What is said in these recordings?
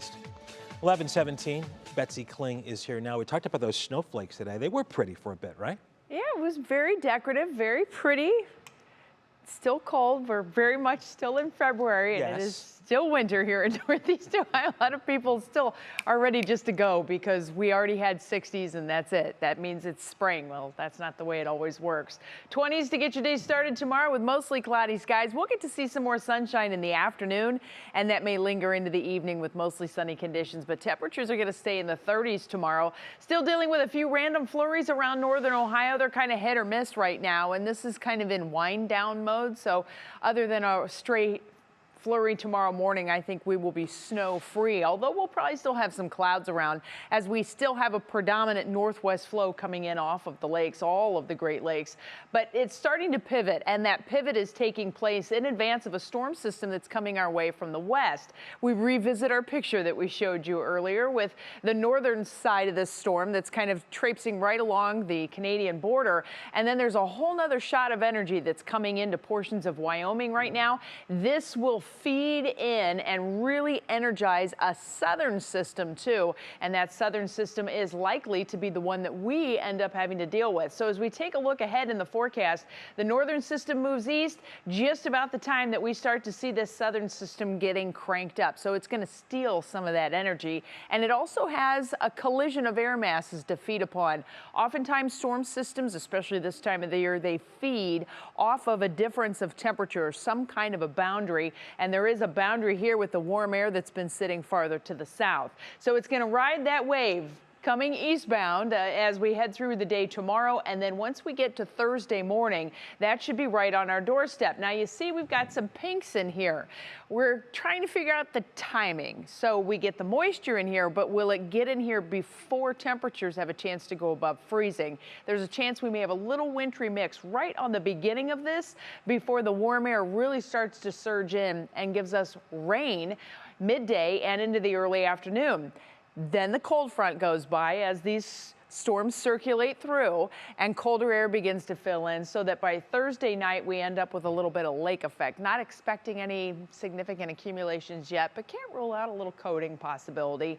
least. 11:17. Betsy Kling is here now. We talked about those snowflakes today. They were pretty for a bit, right? Yeah, it was very decorative, very pretty. Still cold. We're very much still in February, and it is still winter here in Northeast Ohio. A lot of people still are ready just to go because we already had 60s and that's it. That means it's spring. Well, that's not the way it always works. 20s to get your day started tomorrow with mostly cloudy skies. We'll get to see some more sunshine in the afternoon, and that may linger into the evening with mostly sunny conditions, but temperatures are going to stay in the 30s tomorrow. Still dealing with a few random flurries around northern Ohio. They're kind of hit or miss right now, and this is kind of in wind down mode. So other than a straight flurry tomorrow morning, I think we will be snow free, although we'll probably still have some clouds around as we still have a predominant northwest flow coming in off of the lakes, all of the Great Lakes. But it's starting to pivot, and that pivot is taking place in advance of a storm system that's coming our way from the west. We revisit our picture that we showed you earlier with the northern side of this storm that's kind of traipsing right along the Canadian border. And then there's a whole nother shot of energy that's coming into portions of Wyoming right now. This will feed in and really energize a southern system too, and that southern system is likely to be the one that we end up having to deal with. So as we take a look ahead in the forecast, the northern system moves east just about the time that we start to see this southern system getting cranked up. So it's going to steal some of that energy, and it also has a collision of air masses to feed upon. Oftentimes storm systems, especially this time of the year, they feed off of a difference of temperature, some kind of a boundary. And there is a boundary here with the warm air that's been sitting farther to the south. So it's going to ride that wave coming eastbound as we head through the day tomorrow. And then once we get to Thursday morning, that should be right on our doorstep. Now you see we've got some pinks in here. We're trying to figure out the timing. So we get the moisture in here, but will it get in here before temperatures have a chance to go above freezing? There's a chance we may have a little wintry mix right on the beginning of this before the warm air really starts to surge in and gives us rain midday and into the early afternoon. Then the cold front goes by as these storms circulate through and colder air begins to fill in, so that by Thursday night we end up with a little bit of lake effect. Not expecting any significant accumulations yet, but can't rule out a little coating possibility.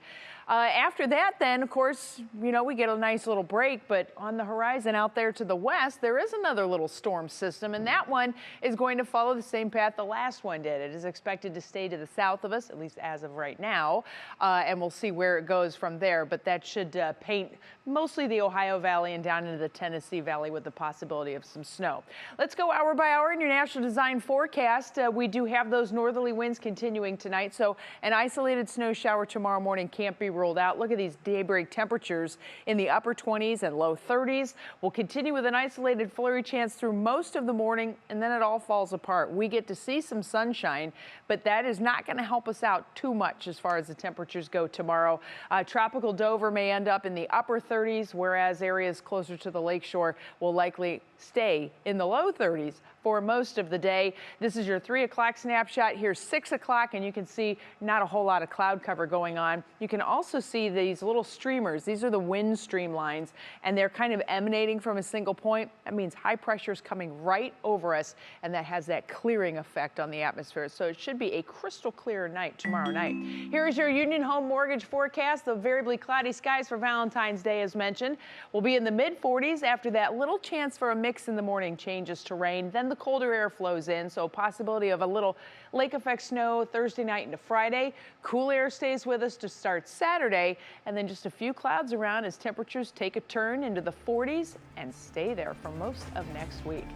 After that, then, of course, you know, we get a nice little break, but on the horizon out there to the west, there is another little storm system, and that one is going to follow the same path the last one did. It is expected to stay to the south of us, at least as of right now, and we'll see where it goes from there, but that should paint mostly the Ohio Valley and down into the Tennessee Valley with the possibility of some snow. Let's go hour by hour in your National Design forecast. We do have those northerly winds continuing tonight, so an isolated snow shower tomorrow morning can't be ruled out. Look at these daybreak temperatures in the upper 20s and low 30s. We'll continue with an isolated flurry chance through most of the morning, and then it all falls apart. We get to see some sunshine, but that is not going to help us out too much as far as the temperatures go tomorrow. Tropical Dover may end up in the upper 30s, whereas areas closer to the lakeshore will likely stay in the low 30s for most of the day. This is your 3 o'clock snapshot. Here's 6 o'clock, and you can see not a whole lot of cloud cover going on. You can also see these little streamers. These are the wind stream lines, and they're kind of emanating from a single point. That means high pressure is coming right over us, and that has that clearing effect on the atmosphere. So it should be a crystal clear night tomorrow night. Here is your Union Home Mortgage forecast. The variably cloudy skies for Valentine's Day, as mentioned, will be in the mid-40s. After that, little chance for a mix in the morning changes to rain. Then the colder air flows in, so possibility of a little lake effect snow Thursday night into Friday. Cool air stays with us to start Saturday, and then just a few clouds around as temperatures take a turn into the 40s and stay there for most of next week.